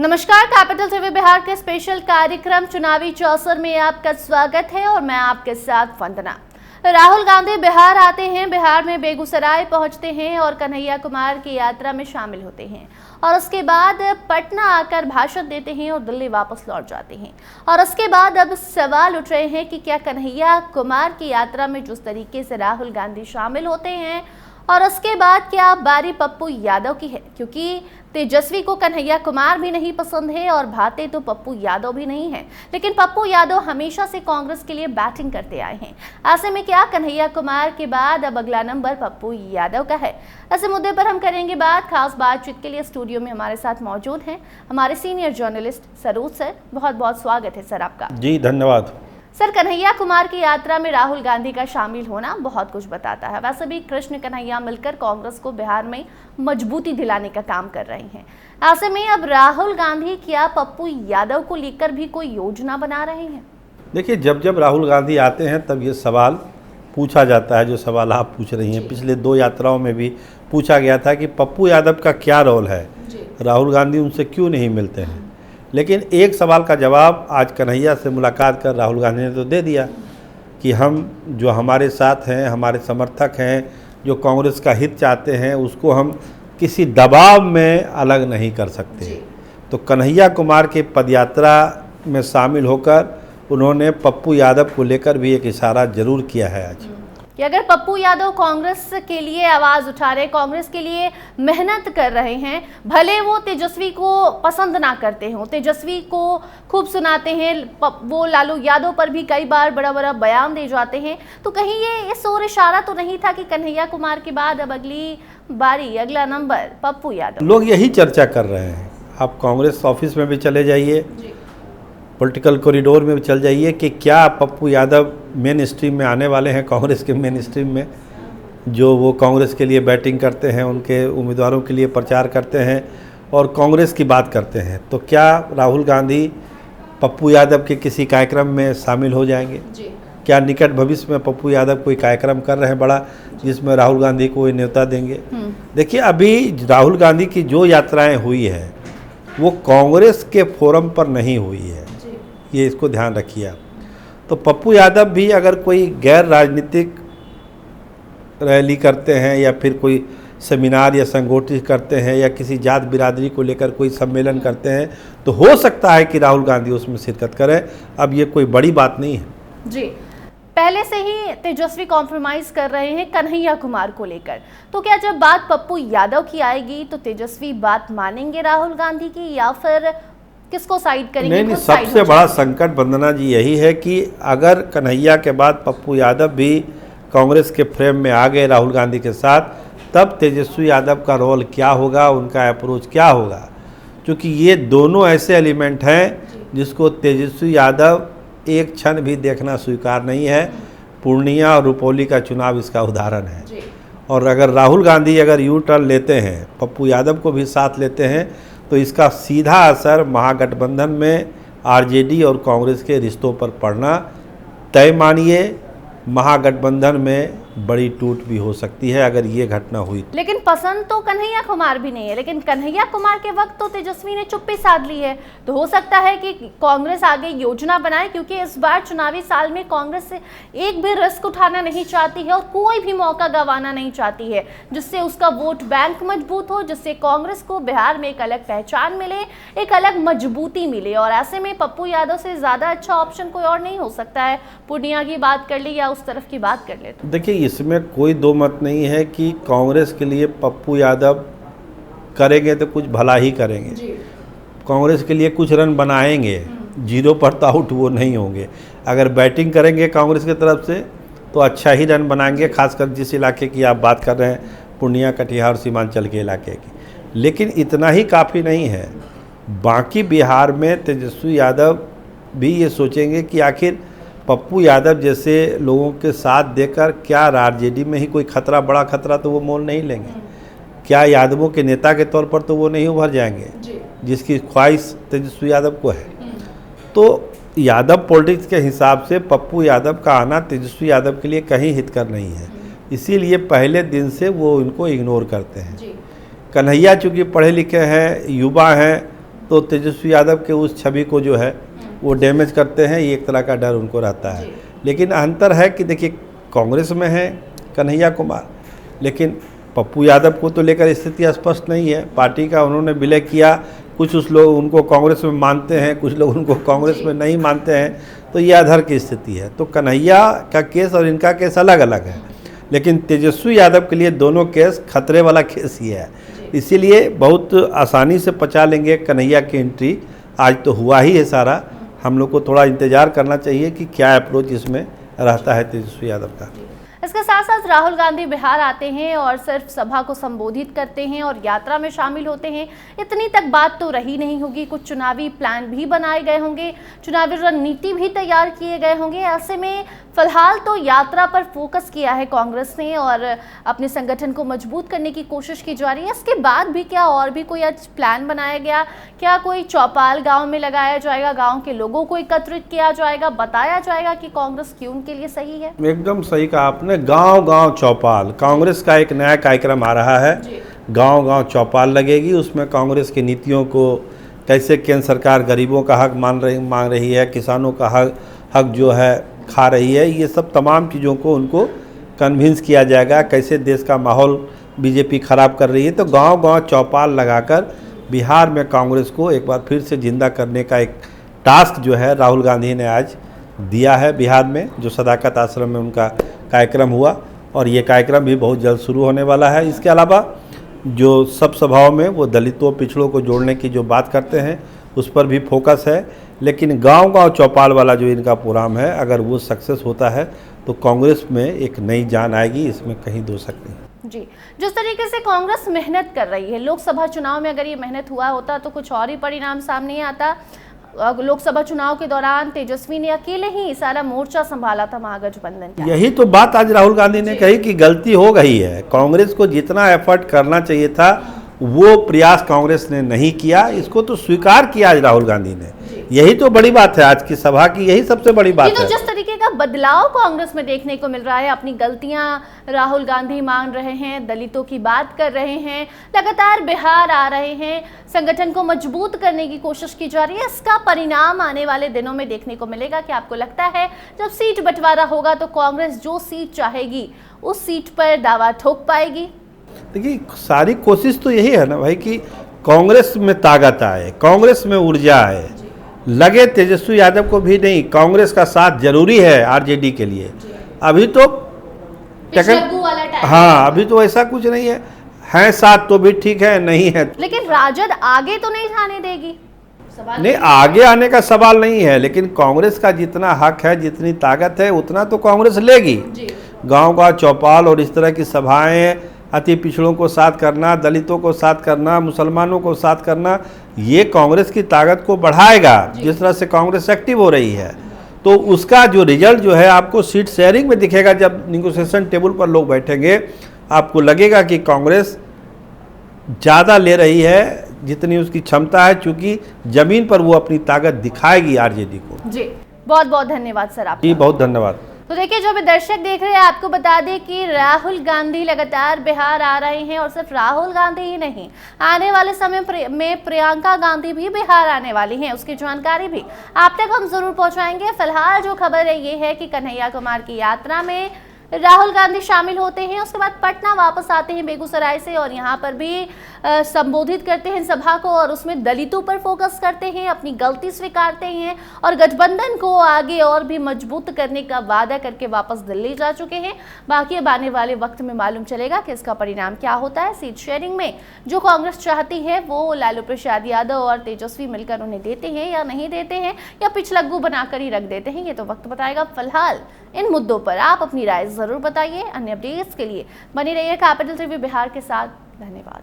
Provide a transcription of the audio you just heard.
नमस्कार, capital TV Bihar के special कार्यक्रम चुनावी चौसर में आपका स्वागत है और मैं आपके साथ वंदना। राहुल गांधी बिहार आते हैं, बिहार में बेगूसराय पहुंचते हैं और कन्हैया कुमार की यात्रा में शामिल होते हैं और उसके बाद पटना आकर भाषण देते हैं और दिल्ली वापस लौट जाते हैं। और उसके बाद अब सवाल उठ रहे हैं कि क्या कन्हैया कुमार की यात्रा में जिस तरीके से राहुल गांधी शामिल होते हैं और उसके बाद क्या बारी पप्पू यादव की है, क्योंकि तेजस्वी को कन्हैया कुमार भी नहीं पसंद है और भाते तो पप्पू यादव भी नहीं है, लेकिन पप्पू यादव हमेशा से कांग्रेस के लिए बैटिंग करते आए हैं। ऐसे में क्या कन्हैया कुमार के बाद अब अगला नंबर पप्पू यादव का है? ऐसे मुद्दे पर हम करेंगे बात। खास बातचीत के लिए स्टूडियो में हमारे साथ मौजूद हैं हमारे सीनियर जर्नलिस्ट सरोज सर। बहुत बहुत स्वागत है सर आपका। जी धन्यवाद। सर, कन्हैया कुमार की यात्रा में राहुल गांधी का शामिल होना बहुत कुछ बताता है। वैसे भी कृष्ण कन्हैया मिलकर कांग्रेस को बिहार में मजबूती दिलाने का काम कर रहे हैं। ऐसे में अब राहुल गांधी क्या पप्पू यादव को लेकर भी कोई योजना बना रहे हैं? देखिए, जब जब राहुल गांधी आते हैं तब ये सवाल पूछा जाता है, जो सवाल आप पूछ रही हैं। पिछले 2 यात्राओं में भी पूछा गया था कि पप्पू यादव का क्या रोल है, राहुल गांधी उनसे क्यों नहीं मिलते हैं। लेकिन एक सवाल का जवाब आज कन्हैया से मुलाकात कर राहुल गांधी ने तो दे दिया कि हम जो हमारे साथ हैं, हमारे समर्थक हैं, जो कांग्रेस का हित चाहते हैं, उसको हम किसी दबाव में अलग नहीं कर सकते। तो कन्हैया कुमार के पदयात्रा में शामिल होकर उन्होंने पप्पू यादव को लेकर भी एक इशारा जरूर किया है आज कि अगर पप्पू यादव कांग्रेस के लिए आवाज उठा रहे, कांग्रेस के लिए मेहनत कर रहे हैं, भले वो तेजस्वी को पसंद ना करते हो, तेजस्वी को खूब सुनाते हैं, वो लालू यादव पर भी कई बार बड़ा बड़ा बयान दे जाते हैं, तो कहीं ये इस ओर इशारा तो नहीं था कि कन्हैया कुमार के बाद अब अगली बारी, अगला नंबर पप्पू यादव? लोग यही चर्चा कर रहे हैं। आप कांग्रेस ऑफिस में भी चले जाइए, पॉलिटिकल कॉरिडोर में भी चल जाइए कि क्या पप्पू यादव मेन स्ट्रीम में आने वाले हैं, कांग्रेस के मेन स्ट्रीम में, जो वो कांग्रेस के लिए बैटिंग करते हैं, उनके उम्मीदवारों के लिए प्रचार करते हैं और कांग्रेस की बात करते हैं। तो क्या राहुल गांधी पप्पू यादव के किसी कार्यक्रम में शामिल हो जाएंगे? क्या निकट भविष्य में पप्पू यादव कोई कार्यक्रम कर रहे हैं बड़ा, जिसमें राहुल गांधी को न्योता देंगे? देखिए, अभी राहुल गांधी की जो यात्राएँ हुई है वो कांग्रेस के फोरम पर नहीं हुई है, ये इसको ध्यान रखिए आप। तो पप्पू यादव भी अगर कोई गैर राजनीतिक रैली करते हैं या फिर कोई सेमिनार या संगोष्ठी करते हैं या किसी जात बिरादरी को लेकर कोई सम्मेलन करते हैं, तो हो सकता है कि राहुल गांधी उसमें शिरकत करें। अब ये कोई बड़ी बात नहीं है। जी, पहले से ही तेजस्वी कॉम्प्रोमाइज कर रहे हैं कन्हैया कुमार को लेकर, तो क्या जब बात पप्पू यादव की आएगी तो तेजस्वी बात मानेंगे राहुल गांधी की, या फिर किसको साइड करेंगे? नहीं, सबसे बड़ा संकट वंदना जी यही है कि अगर कन्हैया के बाद पप्पू यादव भी कांग्रेस के फ्रेम में आ गए राहुल गांधी के साथ, तब तेजस्वी यादव का रोल क्या होगा, उनका अप्रोच क्या होगा। क्योंकि ये दोनों ऐसे एलिमेंट हैं जिसको तेजस्वी यादव एक क्षण भी देखना स्वीकार नहीं है। पूर्णिया और रुपौली का चुनाव इसका उदाहरण है। और अगर राहुल गांधी अगर यू टर्न लेते हैं, पप्पू यादव को भी साथ लेते हैं, तो इसका सीधा असर महागठबंधन में आरजेडी और कांग्रेस के रिश्तों पर पड़ना तय मानिए। महागठबंधन में बड़ी टूट भी हो सकती है अगर ये घटना हुई। लेकिन पसंद तो कन्हैया कुमार भी नहीं है, लेकिन कन्हैया कुमार के वक्त तो तेजस्वी ने चुप्पी साध ली है। तो हो सकता है कि कांग्रेस आगे योजना बनाए, क्योंकि इस बार चुनावी साल में कांग्रेस से एक भी रिस्क उठाना नहीं चाहती है और कोई भी मौका गंवाना नहीं चाहती है, जिससे उसका वोट बैंक मजबूत हो, जिससे कांग्रेस को बिहार में एक अलग पहचान मिले, एक अलग मजबूती मिले। और ऐसे में पप्पू यादव से ज्यादा अच्छा ऑप्शन कोई और नहीं हो सकता है। पूर्णिया की बात कर ले या उस तरफ की बात कर ले, तो देखिए, इसमें कोई दो मत नहीं है कि कांग्रेस के लिए पप्पू यादव करेंगे तो कुछ भला ही करेंगे। कांग्रेस के लिए कुछ रन बनाएंगे, 0 पर तो आउट वो नहीं होंगे। अगर बैटिंग करेंगे कांग्रेस की तरफ से तो अच्छा ही रन बनाएंगे, खासकर जिस इलाके की आप बात कर रहे हैं, पूर्णिया, कटिहार, सीमांचल के इलाके की। लेकिन इतना ही काफ़ी नहीं है। बाकी बिहार में तेजस्वी यादव भी ये सोचेंगे कि आखिर पप्पू यादव जैसे लोगों के साथ देकर क्या आरजेडी में ही कोई खतरा, बड़ा खतरा तो वो मोल नहीं लेंगे? क्या यादवों के नेता के तौर पर तो वो नहीं उभर जाएंगे, जिसकी ख्वाहिश तेजस्वी यादव को है? तो यादव पॉलिटिक्स के हिसाब से पप्पू यादव का आना तेजस्वी यादव के लिए कहीं हितकर नहीं है, इसीलिए पहले दिन से वो इनको इग्नोर करते हैं। कन्हैया चूँकि पढ़े लिखे हैं, युवा हैं, तो तेजस्वी यादव के उस छवि को जो है वो डैमेज करते हैं, ये एक तरह का डर उनको रहता है। लेकिन अंतर है कि देखिए कांग्रेस में है कन्हैया कुमार, लेकिन पप्पू यादव को तो लेकर स्थिति स्पष्ट नहीं है। पार्टी का उन्होंने विलय किया, कुछ उस लोग उनको कांग्रेस में मानते हैं, कुछ लोग उनको कांग्रेस में नहीं मानते हैं, तो ये अधर की स्थिति है। तो कन्हैया का केस और इनका केस अलग अलग है, लेकिन तेजस्वी यादव के लिए दोनों केस खतरे वाला केस ही है। इसीलिए बहुत आसानी से पचा लेंगे कन्हैया की एंट्री। आज तो हुआ ही है सारा, हम लोग को थोड़ा इंतज़ार करना चाहिए कि क्या अप्रोच इसमें रहता है तेजस्वी यादव का। इसके साथ साथ राहुल गांधी बिहार आते हैं और सिर्फ सभा को संबोधित करते हैं और यात्रा में शामिल होते हैं, इतनी तक बात तो रही नहीं होगी। कुछ चुनावी प्लान भी बनाए गए होंगे, चुनावी रणनीति भी तैयार किए गए होंगे। ऐसे में फिलहाल तो यात्रा पर फोकस किया है कांग्रेस ने और अपने संगठन को मजबूत करने की कोशिश की जा रही है। इसके बाद भी क्या और भी कोई आज प्लान बनाया गया? क्या कोई चौपाल गांव में लगाया जाएगा, गांव के लोगों को एकत्रित किया जाएगा, बताया जाएगा कि कांग्रेस क्यों उनके लिए सही है? एकदम सही कहा आपने, गांव गांव चौपाल। कांग्रेस का एक नया कार्यक्रम आ रहा है, गांव गांव चौपाल लगेगी। उसमें कांग्रेस की नीतियों को, कैसे केंद्र सरकार गरीबों का हक मांग रही है, किसानों का हक जो है खा रही है, ये सब तमाम चीज़ों को उनको कन्विंस किया जाएगा। कैसे देश का माहौल बीजेपी खराब कर रही है, तो गांव गांव चौपाल लगाकर बिहार में कांग्रेस को एक बार फिर से जिंदा करने का एक टास्क जो है राहुल गांधी ने आज दिया है बिहार में, जो सदाकत आश्रम में उनका कार्यक्रम हुआ, और ये कार्यक्रम भी बहुत जल्द शुरू होने वाला है। इसके अलावा जो सब सभाओं में वो दलितों पिछड़ों को जोड़ने की जो बात करते हैं उस पर भी फोकस है। लेकिन गांव गांव चौपाल वाला जो इनका प्रोग्राम है, अगर वो सक्सेस होता है तो कांग्रेस में एक नई जान आएगी, इसमें कहीं दो सकते हैं। जी, जिस तरीके से कांग्रेस मेहनत कर रही है, लोकसभा चुनाव में अगर ये मेहनत हुआ होता तो कुछ और ही परिणाम सामने आता। लोकसभा चुनाव के दौरान तेजस्वी ने अकेले ही सारा मोर्चा संभाला था महागठबंधन का। यही तो बात आज राहुल गांधी ने कही कि गलती हो गई है, कांग्रेस को जितना एफर्ट करना चाहिए था वो प्रयास कांग्रेस ने नहीं किया। इसको तो स्वीकार किया आज राहुल गांधी ने, यही तो बड़ी बात है आज की सभा की, यही सबसे बड़ी बात है। तो जिस तरीके का बदलाव कांग्रेस में देखने को मिल रहा है, अपनी गलतियां राहुल गांधी मान रहे हैं, दलितों की बात कर रहे हैं, लगातार बिहार आ रहे हैं, संगठन को मजबूत करने की कोशिश की जा रही है, इसका परिणाम आने वाले दिनों में देखने को मिलेगा। क्या आपको लगता है जब सीट बंटवारा होगा तो कांग्रेस जो सीट चाहेगी उस सीट पर दावा ठोक पाएगी? देखिए, सारी कोशिश तो यही है ना भाई कि कांग्रेस में ताकत आए, कांग्रेस में ऊर्जा आए। लगे तेजस्वी यादव को भी नहीं, कांग्रेस का साथ जरूरी है आरजेडी के लिए। अभी तो हाँ, अभी तो ऐसा कुछ नहीं है साथ तो भी ठीक है, नहीं है। लेकिन राजद आगे तो नहीं जाने देगी, नहीं आगे आने का सवाल नहीं है, लेकिन कांग्रेस का जितना हक है, जितनी ताकत है, उतना तो कांग्रेस लेगी। गांव गांव चौपाल और इस तरह की सभाएं, अति पिछड़ों को साथ करना, दलितों को साथ करना, मुसलमानों को साथ करना, ये कांग्रेस की ताकत को बढ़ाएगा। जिस तरह से कांग्रेस एक्टिव हो रही है, तो उसका जो रिजल्ट जो है आपको सीट शेयरिंग में दिखेगा। जब निगोशिएशन टेबल पर लोग बैठेंगे, आपको लगेगा कि कांग्रेस ज़्यादा ले रही है जितनी उसकी क्षमता है, चूँकि ज़मीन पर वो अपनी ताकत दिखाएगी आरजेडी को। जी, बहुत बहुत धन्यवाद सर आपका। जी, बहुत धन्यवाद। तो देखिए, जो भी दर्शक देख रहे हैं, आपको बता दें कि राहुल गांधी लगातार बिहार आ रहे हैं और सिर्फ राहुल गांधी ही नहीं, आने वाले समय में प्रियंका गांधी भी बिहार आने वाली हैं, उसकी जानकारी भी आप तक हम जरूर पहुंचाएंगे। फिलहाल जो खबर है ये है कि कन्हैया कुमार की यात्रा में राहुल गांधी शामिल होते हैं, उसके बाद पटना वापस आते हैं बेगूसराय से और यहाँ पर भी संबोधित करते हैं सभा को और उसमें दलितों पर फोकस करते हैं, अपनी गलती स्वीकारते हैं और गठबंधन को आगे और भी मजबूत करने का वादा करके वापस दिल्ली जा चुके हैं। बाकी अब आने वाले वक्त में मालूम चलेगा कि इसका परिणाम क्या होता है। सीट शेयरिंग में जो कांग्रेस चाहती है वो लालू प्रसाद यादव और तेजस्वी मिलकर उन्हें देते हैं या नहीं देते हैं, या पिछलग्गू बनाकर ही रख देते हैं, ये तो वक्त बताएगा। फिलहाल इन मुद्दों पर आप अपनी राय जरूर बताइए। अन्य अपडेट्स के लिए बने रहिए कैपिटल टीवी बिहार के साथ। धन्यवाद।